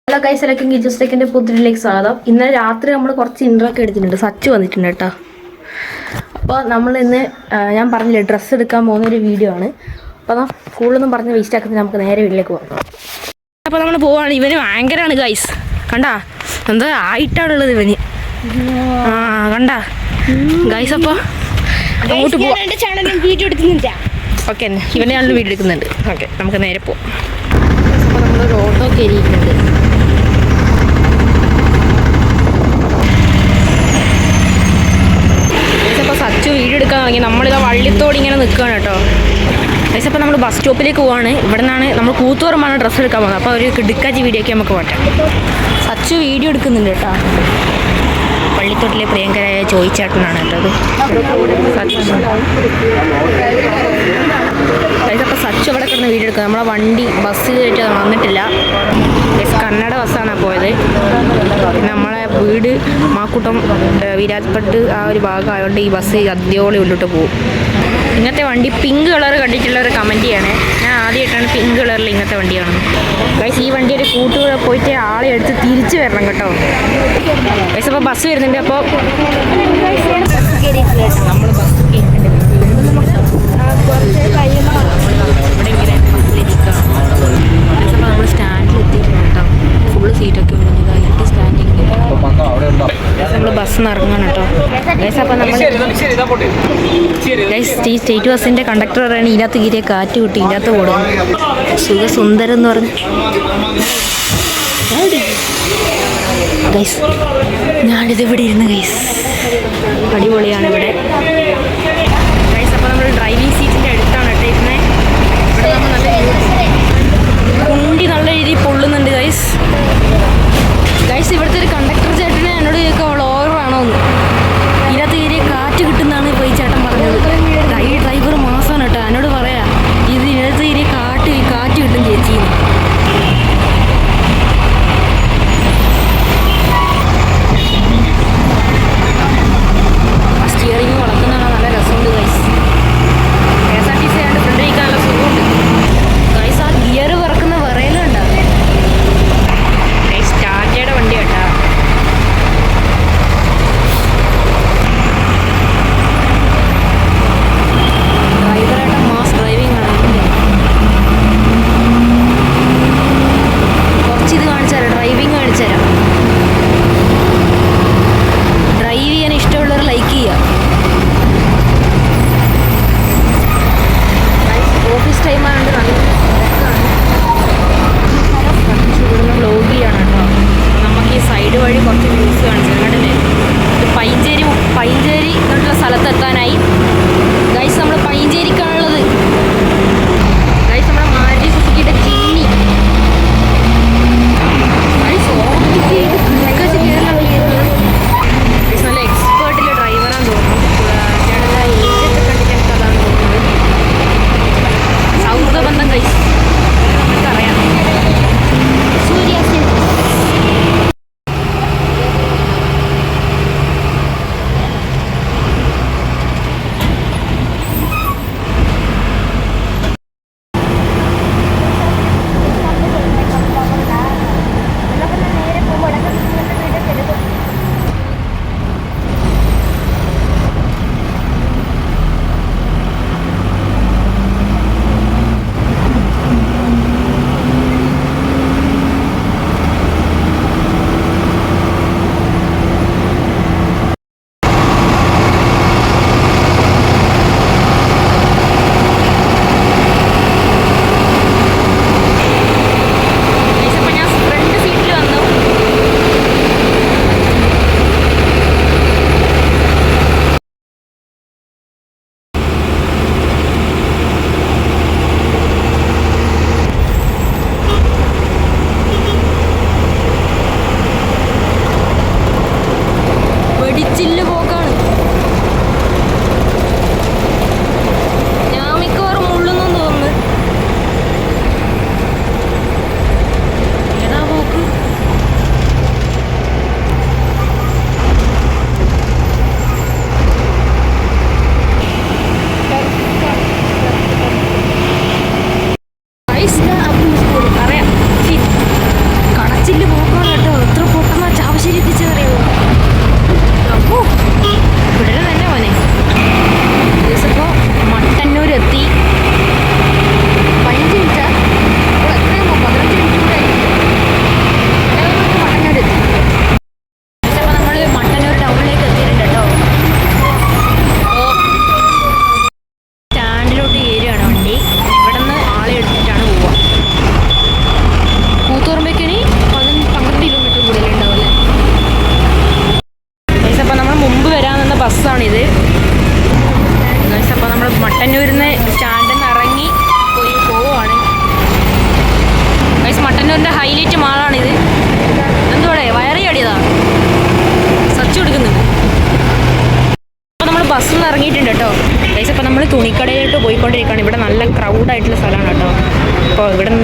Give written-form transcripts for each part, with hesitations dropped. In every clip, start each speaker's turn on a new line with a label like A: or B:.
A: Hello guys, എല്ലാവർക്കും കിച്ചസ് ടെക്കിൻ്റെ പുതിയതിലേക്ക് സ്വാഗതം. ഇന്നലെ രാത്രി നമ്മൾ കുറച്ച് ഇൻട്രോ ഒക്കെ എടുത്തിട്ടുണ്ട്. സച്ച് വന്നിട്ടുണ്ട് കേട്ടോ. അപ്പോൾ നമ്മൾ ഇന്ന് ഞാൻ പറഞ്ഞില്ലേ ഡ്രസ്സ് എടുക്കാൻ പോകുന്നൊരു വീഡിയോ ആണ്. അപ്പോൾ കൂടുതലൊന്നും പറഞ്ഞ് വേസ്റ്റ് ആക്കുന്നത് നമുക്ക് നേരെ വീട്ടിലേക്ക് പോകാം. അപ്പോൾ നമ്മൾ പോവാണ്. ഇവന് ഭയങ്കരമാണ് ഗൈസ്, കണ്ടാ എന്താ ആയിട്ടാണുള്ളത് ഇവന്. കണ്ടാ ഗൈസ്. അപ്പോൾ അങ്ങോട്ട് പോവാം. ഓക്കെ, ഇവൻ്റെ ചാനലിൽ വീഡിയോ എടുക്കുന്നുണ്ട്. ഓക്കെ, നമുക്ക് നേരെ പോവാം. അപ്പോൾ നമ്മളൊരു ഓട്ടോ കയറിയിട്ടുണ്ട്. സച്ചു വീഡിയോ എടുക്കാൻ തുടങ്ങി. നമ്മളിതാ വള്ളിത്തോട് ഇങ്ങനെ നിൽക്കുകയാണ് കേട്ടോ. ഗൈസ്, അപ്പോൾ നമ്മൾ ബസ് സ്റ്റോപ്പിലേക്ക് പോവാണ്. ഇവിടെ നിന്നാണ് നമ്മൾ കൂത്തുപറമ്പാണ് ഡ്രസ്സ് എടുക്കാൻ പോകുന്നത്. അപ്പോൾ ഒരു കിടുക്കാച്ചി വീഡിയോ ഒക്കെ നമുക്ക് പോട്ടെ. സച്ചു വീഡിയോ എടുക്കുന്നുണ്ട് കേട്ടോ. പള്ളിത്തോട്ടിലെ പ്രിയങ്കരായ ചോദിച്ചേട്ടനാണ് കേട്ടോ അത്. ഗൈസ്, അപ്പോൾ സച്ചു അവിടെ കിടന്ന് വീഡിയോ എടുക്കുക. നമ്മളെ വണ്ടി ബസ് കയറ്റി വന്നിട്ടില്ല. ഗൈസ്, കന്നഡ ബസ്സാണ് പോയത്. പിന്നെ നമ്മളെ വീട് മാക്കൂട്ടം വിരാജ്പട്ട് ആ ഒരു ഭാഗമായതുകൊണ്ട് ഈ ബസ് അദ്യോളം ഉള്ളിട്ട് പോകും. ഇങ്ങനത്തെ വണ്ടി പിങ്ക് കളർ കണ്ടിട്ടുള്ളവർ കമൻറ്റ് ചെയ്യണേ. ഞാൻ ആദ്യമായിട്ടാണ് പിങ്ക് കളറിൽ ഇങ്ങനത്തെ വണ്ടി കാണുന്നത്. ഗൈസ്, ഈ വണ്ടി ഒരു കൂട്ടുകൂടെ പോയിട്ട് ആളെ എടുത്ത് തിരിച്ച് വരണം കേട്ടോ. ഗൈസ്, അപ്പോൾ ബസ് വരുന്നുണ്ട്. അപ്പോൾ നമ്മൾ ബസ് ഇവിടെ ഇങ്ങനെ ബസ്സിലിരിക്കുക. അപ്പോൾ നമ്മൾ സ്റ്റാൻഡിൽ എത്തിയിട്ടുണ്ട് കേട്ടോ. ഫുള്ള് സീറ്റൊക്കെ ഉണ്ട്. സ്റ്റാൻഡിങ് നമ്മൾ ബസ് നിന്ന് ഇറങ്ങണം കേട്ടോ. ഗൈസ്, അപ്പോൾ നമ്മൾ ഗൈസ് ഈ സ്റ്റേറ്റ് ബസ്സിൻ്റെ കണ്ടക്ടർ പറയുകയാണ് ഇതിനകത്ത് കീരിയെ കാറ്റ് കിട്ടി ഇതിനകത്ത് ഓടും. സുഖസുന്ദരം എന്ന് പറഞ്ഞ് ഗൈസ് ഞാനിത് ഇവിടെ ഇരുന്ന് ഗൈസ് അടിപൊളിയാണ് ഇവിടെ. ഗൈസ്, അപ്പോൾ നമ്മൾ ഡ്രൈവിംഗ് സീറ്റിൻ്റെ അടുത്താണ് കേട്ടോ ഇരുന്നത്. ഇവിടെ നമ്മൾ നല്ല കുണ്ടി നല്ല രീതിയിൽ പൊള്ളുന്നുണ്ട് ഗൈസ്. ഗൈസ്, ഇവിടുത്തെ ഒരു കണ്ടക്ടർ ചേട്ടനെ എന്നോട് ചോദിക്കുക അവൾ ഓവറാണോ എന്ന്. ഇതിനകത്ത് കയറിയ കാറ്റ് കിട്ടുന്നതാണ് ഇപ്പോൾ ഈ ചേട്ടൻ പറഞ്ഞത്. ഈ ഡ്രൈവർ മാസമാണ് കേട്ടോ. എന്നോട് പറയാ ഇതിനകത്ത് കയറിയ കാറ്റ് കിട്ടും ചേച്ചി. സ്റ്റിയറിങ് വളക്കുന്നതാണ് നല്ല രസമുണ്ട് ഗൈസ്.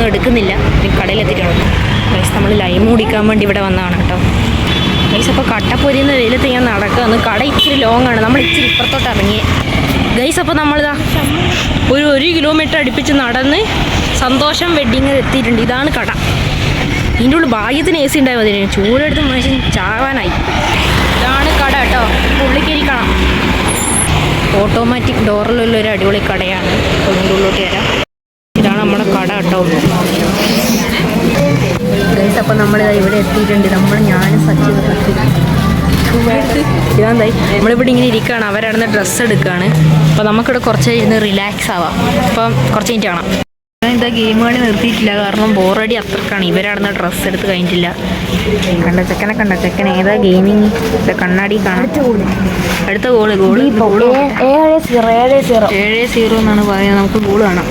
A: ഒന്നും എടുക്കുന്നില്ല. കടയിലെത്തിയിട്ടുണ്ട് ഗൈസ്. നമ്മൾ ലൈം കുടിക്കാൻ വേണ്ടി ഇവിടെ വന്നതാണ് കേട്ടോ ഗൈസ്. അപ്പോൾ കട്ടപ്പൊരിയുന്ന വെയിലത്ത് ഞാൻ നടക്കുകയാണ്. കട ഇച്ചിരി ലോങ് ആണ്, നമ്മൾ ഇച്ചിരി ഇപ്പുറത്തോട്ട് ഇറങ്ങി ഗൈസ്. അപ്പോൾ നമ്മളിതാ ഒരു കിലോമീറ്റർ അടുപ്പിച്ച് നടന്ന് സന്തോഷം വെഡ്ഡിങ്ങിൽ എത്തിയിട്ടുണ്ട്. ഇതാണ് കട. ഇതിൻ്റെ ഉള്ളിൽ ഭാഗ്യത്തിന് AC ഉണ്ടായി മതി, ചൂടെടുത്ത് മനുഷ്യൻ ചാവാനായി. ഇതാണ് കട കേട്ടോ, ഉള്ളിലേക്ക് കാണാം. ഓട്ടോമാറ്റിക് ഡോറിലുള്ള ഒരു അടിപൊളി കടയാണ്. അതിൻ്റെ ഉള്ളിലോട്ട് വരാം. ഇതാണ് നമ്മുടെ കട കേട്ടോ ഗൈസ്. അപ്പോൾ നമ്മളിതാ ഇവിടെ എത്തിയിട്ടുണ്ട്. ഞാനും സച്ചിൻ ഇതാന്തായി നമ്മളിവിടെ ഇങ്ങനെ ഇരിക്കുകയാണ്. അവരവിടുന്ന് ഡ്രസ്സ് എടുക്കുകയാണ്. അപ്പോൾ നമുക്കിവിടെ കുറച്ച് ഇരുന്ന് റിലാക്സ് ആവാം. അപ്പം കുറച്ച് കഴിഞ്ഞിട്ട് കാണാം. ഞാനിതാ ഗെയിം കളി നിർത്തിയിട്ടില്ല, കാരണം ബോറടി അത്രക്കാണ്. ഇവരവിടുന്ന് ഡ്രസ്സ് എടുത്ത് കഴിഞ്ഞിട്ടില്ല. കണ്ട ചെക്കൻ ഏതാ ഗെയിമിങ് കണ്ണാടി കാണാം. അടുത്ത ഗോള് 7-0 എന്നാണ് പറയുന്നത്. നമുക്ക് ഗോള് കാണാം.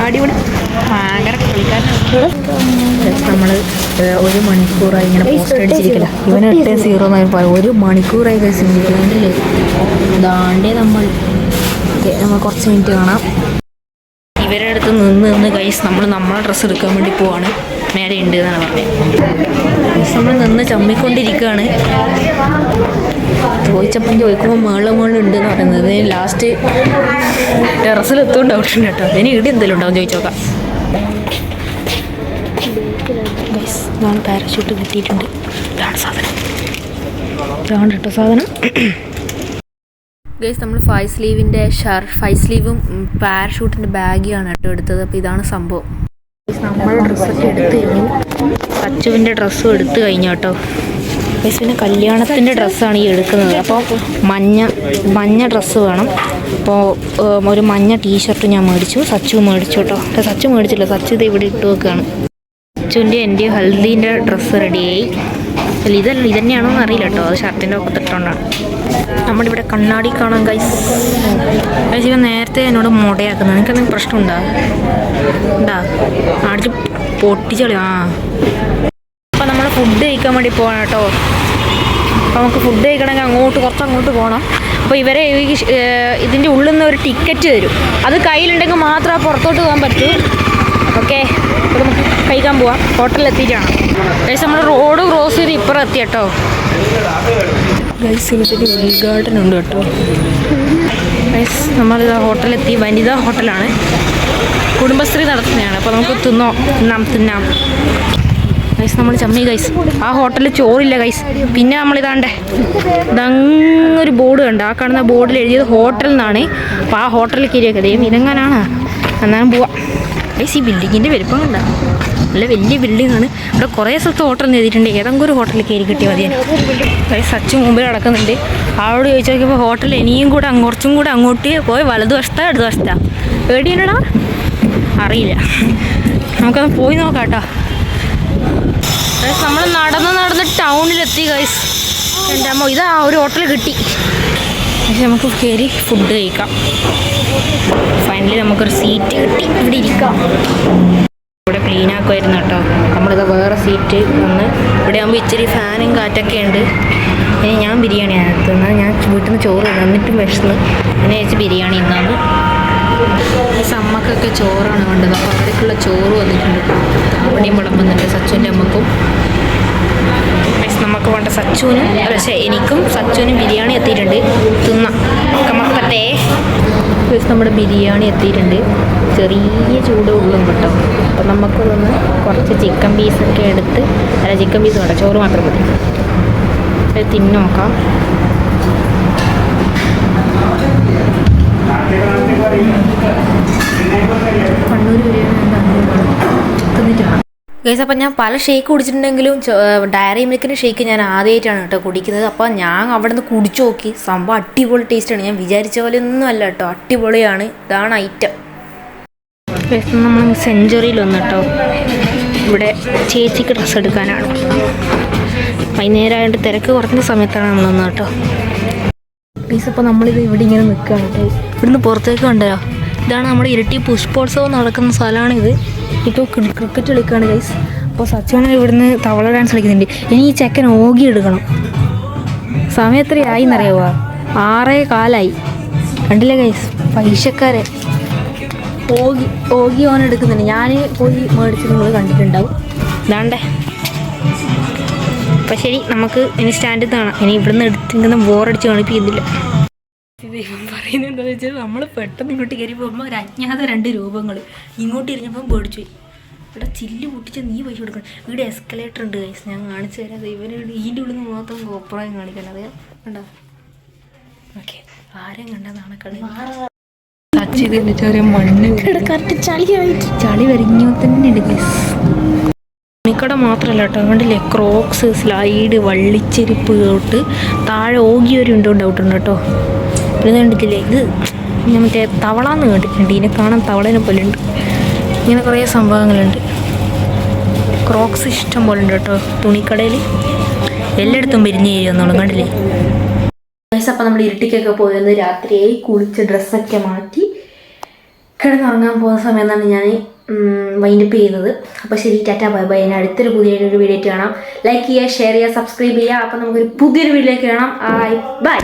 A: അടിപൊളി ഭയങ്കര കളിക്കാരനാണ്. നമ്മൾ 1 മണിക്കൂറായി ഇങ്ങനെ പോസ്റ്റ് അടിച്ചിരിക്കില്ല. ഇവന് 8-0 എന്ന് പറയും. 1 മണിക്കൂറായി കഴിച്ചില്ലേ. ദാണ്ടേ നമ്മൾ കുറച്ച് മിനിറ്റ് കാണാം. ഇവരുടെ അടുത്ത് നിന്ന് ഗൈസ് നമ്മളെ ഡ്രസ്സ് എടുക്കാൻ വേണ്ടി പോവാണ്. നേരെ ഉണ്ട് എന്നാണ് പറഞ്ഞത്. നമ്മൾ നിന്ന് ചമ്മിക്കൊണ്ടിരിക്കുകയാണ്. ചോദിക്കുമ്പോൾ മേളിൽ ഉണ്ടെന്ന് പറയുന്നത്. ലാസ്റ്റ് ടെറസിലെത്തും ഡൗട്ട് ഉണ്ട് കേട്ടോ. ഇനി ഇവിടെ എന്തെങ്കിലും ഉണ്ടാവും ചോദിച്ചോക്കാം. ഗൈസ് ഇതാണ് പാരഷൂട്ട് കിട്ടിയിട്ടുണ്ട്. ഇതാണ് സാധനം. ഇതാണ് കേട്ടോ സാധനം. ഗൈസ് നമ്മൾ 5 സ്ലീവിൻ്റെ 5 സ്ലീവും പാരഷൂട്ടിൻ്റെ ബാഗിയാണ് കേട്ടോ എടുത്തത്. അപ്പോൾ ഇതാണ് സംഭവം. നമ്മൾ ഡ്രസ്സൊക്കെ എടുത്ത് കഴിഞ്ഞു. സച്ചുവിൻ്റെ ഡ്രസ്സും എടുത്ത് കഴിഞ്ഞു കേട്ടോ ഗൈസ്. പിന്നെ കല്യാണത്തിൻ്റെ ഡ്രസ്സാണ് ഈ എടുക്കുന്നത്. അപ്പോൾ മഞ്ഞ ഡ്രസ്സ് വേണം. അപ്പോൾ ഒരു മഞ്ഞ ടീഷർട്ട് ഞാൻ മേടിച്ചു. സച്ചു മേടിച്ചു കേട്ടോ. സച്ചു മേടിച്ചില്ല, സച്ചു ഇത് ഇവിടെ ഇട്ട് വെക്കുകയാണ്. സച്ചുവിൻ്റെ എൻ്റെ ഹൽദീൻ്റെ ഡ്രസ്സ് റെഡിയായി. അല്ല ഇതന്നെയാണോ എന്ന് അറിയില്ല കേട്ടോ. അത് ഷർട്ടിൻ്റെ ഒക്കെ ഇട്ടുകൊണ്ടാണ്. നമ്മളിവിടെ കണ്ണാടി കാണാം ഗൈസ്. ഇവൻ നേരത്തെ എന്നോട് മുടയാക്കുന്നത്. നിനക്കെന്തെങ്കിലും പ്രശ്നം ഉണ്ടാ അടിച്ച് പൊട്ടിച്ചളി. അപ്പം നമ്മൾ ഫുഡ് കഴിക്കാൻ വേണ്ടി പോകണം കേട്ടോ. അപ്പോൾ നമുക്ക് ഫുഡ് കഴിക്കണമെങ്കിൽ കുറച്ച് അങ്ങോട്ട് പോകണം. അപ്പോൾ ഇവരെ ഇതിൻ്റെ ഉള്ളിൽ നിന്ന് ഒരു ടിക്കറ്റ് തരും. അത് കയ്യിലുണ്ടെങ്കിൽ മാത്രമേ പുറത്തോട്ട് പോകാൻ പറ്റൂ. ഓക്കെ, അപ്പോൾ നമുക്ക് കഴിക്കാൻ പോവാം. ഹോട്ടലിലെത്തിയിട്ടാണ് ഗൈസ്. നമ്മൾ റോഡ് ക്രോസ് ചെയ്ത് ഇപ്പുറം എത്തി കേട്ടോ ഗൈസ്. ഇതിൻ്റെ ഉദ്ഘാടനം ഉണ്ട് കേട്ടോ ഗൈസ്. നമ്മളിത് ഹോട്ടലെത്തി. വനിതാ ഹോട്ടലാണ്, കുടുംബശ്രീ നടത്തുന്നതാണ്. അപ്പോൾ നമുക്ക് തിന്നാം ഗൈസ്. നമ്മൾ ചമ്മി ഗൈസ്. ആ ഹോട്ടലിൽ ചോറില്ല ഗൈസ്. പിന്നെ നമ്മളിതാണ്ടേ ഇതങ്ങൊരു ബോർഡ് കണ്ട്. ആ കാണുന്ന ബോർഡിൽ എഴുതിയത് ഹോട്ടൽ എന്നാണ്. അപ്പോൾ ആ ഹോട്ടലിൽ കയറിയൊക്കെ ദൈവം ഇതെങ്ങനാണ്. എന്നാലും പോവാം ഗൈസ്. ഈ ബിൽഡിങ്ങിൻ്റെ വലുപ്പം കണ്ട, നല്ല വലിയ ബിൽഡിങ്ങാണ്. ഇവിടെ കുറേ സ്ഥലത്ത് ഹോട്ടൽ എഴുതിയിട്ടുണ്ട്. ഏതെങ്കിലും ഒരു ഹോട്ടലിൽ കയറി കിട്ടിയാൽ മതിയാണ് ഗൈസ്. സച്ചു മുമ്പിൽ നടക്കുന്നുണ്ട്. ആളോട് ചോദിച്ചു നോക്കിയപ്പോൾ ഹോട്ടൽ ഇനിയും കൂടെ കുറച്ചും കൂടെ അങ്ങോട്ട് പോയി വലതുവശത്താ ഇടതുവശത്താ എവിടെയാണടാ അറിയില്ല. നമുക്കത് പോയി നോക്കാം കേട്ടോ. നമ്മൾ നടന്ന് ടൗണിലെത്തി ഗൈസ്. എൻ്റെ അമ്മ ഇതാ ഒരു ഹോട്ടൽ കിട്ടി. പക്ഷെ നമുക്ക് കയറി ഫുഡ് കഴിക്കാം. ഫൈനലി നമുക്കൊരു സീറ്റ് കിട്ടി. ഇവിടെ ഇരിക്കാം. ഇവിടെ ക്ലീൻ ആക്കുമായിരുന്നു കേട്ടോ. നമ്മളിത് വേറെ സീറ്റ് വന്ന് ഇവിടെ ആകുമ്പോൾ ഇച്ചിരി ഫാനും കാറ്റൊക്കെ ഉണ്ട്. ഇനി ഞാൻ ബിരിയാണിയാണ് എടുത്തത്. ഞാൻ വീട്ടിൽ നിന്ന് ചോറ് തന്നിട്ടും വിശന്ന് എന്നെ വെച്ച് ബിരിയാണി ഇന്നാണ്. ഈ അമ്മക്കൊക്കെ ചോറാണ് വേണ്ടത്. അപ്പോൾ അവിടേക്കുള്ള ചോറ് വന്നിട്ടുണ്ട്. അവിടെയും വിളമ്പുന്നുണ്ട് സച്ചുവിൻ്റെ അമ്മക്കും. നമുക്ക് വേണ്ട സച്ചുവിനും പക്ഷേ എനിക്കും സച്ചുവിനും ബിരിയാണി എത്തിയിട്ടുണ്ട്. തിന്നാം നമുക്ക് പറ്റേ. നമ്മുടെ ബിരിയാണി എത്തിയിട്ടുണ്ട്. ചെറിയ ചൂട് ഉള്ളും കേട്ടോ. അപ്പം നമുക്കതൊന്ന് കുറച്ച് ചിക്കൻ പീസൊക്കെ എടുത്ത്, അല്ല ചിക്കൻ പീസ് വേണ്ട, ചോറ് മാത്രം മതി. അത് തിന്നു നോക്കാം. കണ്ണൂർ ബിരിയാണി തിന്നിട്ടാണ് ഗൈസ്. അപ്പം ഞാൻ പല ഷേക്ക് കുടിച്ചിട്ടുണ്ടെങ്കിലും ഡയറി മിൽക്കിൻ്റെ ഷേക്ക് ഞാൻ ആദ്യമായിട്ടാണ് കേട്ടോ കുടിക്കുന്നത്. അപ്പോൾ ഞാൻ അവിടെ നിന്ന് കുടിച്ചു നോക്കി. സംഭവം അടിപൊളി ടേസ്റ്റാണ്. ഞാൻ വിചാരിച്ച പോലെ ഒന്നും അല്ല കേട്ടോ, അടിപൊളിയാണ്. ഇതാണ് ഐറ്റം. നമ്മൾ സെഞ്ച്വറിയിൽ വന്നു കേട്ടോ. ഇവിടെ ചേച്ചിക്ക് ഡ്രസ്സ് എടുക്കാനാണ്. വൈകുന്നേരമായിട്ട് തിരക്ക് കുറഞ്ഞ സമയത്താണ് നമ്മൾ വന്നത് കേട്ടോ ഗൈസ്. അപ്പോൾ നമ്മളിത് ഇവിടെ ഇങ്ങനെ നിൽക്കുകയാണ് കേട്ടോ. ഇവിടുന്ന് പുറത്തേക്ക് കണ്ടല്ലോ. ഇതാണ് നമ്മുടെ ഇരട്ടി പുഷ്പോത്സവം നടക്കുന്ന സ്ഥലമാണിത്. ഇപ്പോൾ ക്രിക്കറ്റ് കളിക്കുകയാണ് ഗൈസ്. അപ്പോൾ സച്ചുവിനെ ഇവിടുന്ന് തവള ഡാൻസ് കളിക്കുന്നുണ്ട്. ഇനി ഈ ചെക്കൻ ഓഗി എടുക്കണം. സമയം എത്രയായി എന്നറിയാവോ? 6:15 കണ്ടില്ലേ ഗൈസ്, പൈസക്കാരെ ഓഗി ഓൻ എടുക്കുന്നുണ്ട്. ഞാൻ പോയി മേടിച്ച് നിങ്ങൾ കണ്ടിട്ടുണ്ടാവും. ഇതാണ്ടേ. അപ്പം ശരി, നമുക്ക് ഇനി സ്റ്റാൻഡിൽ കാണാം. ഇനി ഇവിടുന്ന് എടുത്തിങ്ങനെ ബോറടിച്ച് കാണിപ്പിക്കുന്നില്ല. ദൈവം പറയുന്നത് എന്താണെന്ന് വെച്ചാൽ, നമ്മൾ പെട്ടെന്ന് ഇങ്ങോട്ട് കയറി പോകുമ്പോൾ ഒരു അജ്ഞാത 2 രൂപങ്ങൾ ഇങ്ങോട്ട് ഇരിഞ്ഞപ്പം പേടിച്ചു പോയി. ഇവിടെ ചില്ല് പൊട്ടിച്ച് നീ പൈസ കൊടുക്കണം. ഇവിടെ എസ്കലേറ്റർ ഉണ്ട് ഗൈസ്, ഞാൻ കാണിച്ചു തരാം. ഇവന് ഇതിൻ്റെ ഉള്ളിൽ നിന്ന് മാത്രം കോപ്പറായും കാണിക്കണം. അത് കണ്ടോ? ഓക്കെ, ആരും കണ്ട നാണക്കളി ടച്ച് ചെയ്ത് ചെറിയ മണ്ണ് ചളി വരിഞ്ഞോ തന്നെ ഉണ്ട് ഗൈസ്. തുണിക്കട മാത്രമല്ല കേട്ടോ, കണ്ടില്ലേ, ക്രോക്സ്, സ്ലൈഡ്, വള്ളിച്ചെരുപ്പ് തൊട്ട് താഴെ ഓഗിയൊരു ഉണ്ടോ ഡൗട്ടുണ്ട് കേട്ടോ. ഇത് കണ്ടിട്ടില്ലേ, ഇത് ഞാൻ മറ്റേ തവളാന്ന് കണ്ടിട്ടുണ്ട്. ഇതിനെ കാണാൻ തവളേനെ പോലെ ഉണ്ട്. ഇങ്ങനെ കുറേ സംഭവങ്ങളുണ്ട്. ക്രോക്സ് ഇഷ്ടം പോലെ ഉണ്ട് കേട്ടോ തുണിക്കടയിൽ. എല്ലായിടത്തും വിരിഞ്ഞ് ചെയ്യുന്നോളും, കണ്ടില്ലേ. അപ്പം നമ്മൾ ഇരുട്ടിക്കൊക്കെ പോയത് രാത്രിയായി, കുളിച്ച് ഡ്രസ്സൊക്കെ മാറ്റി കിടന്നുറങ്ങാൻ പോകുന്ന സമയത്താണ് ഞാൻ വൈൻഡപ്പ് ചെയ്യുന്നത്. അപ്പോൾ ശരി, ടാറ്റാ ബൈ ബൈ. ഞാൻ അടുത്തൊരു പുതിയൊരു വീഡിയോ കാണാം. ലൈക്ക് ചെയ്യുക, ഷെയർ ചെയ്യുക, സബ്സ്ക്രൈബ് ചെയ്യുക. അപ്പം നമുക്കൊരു പുതിയൊരു വീഡിയോയിലേക്ക് കാണാം. ബൈ.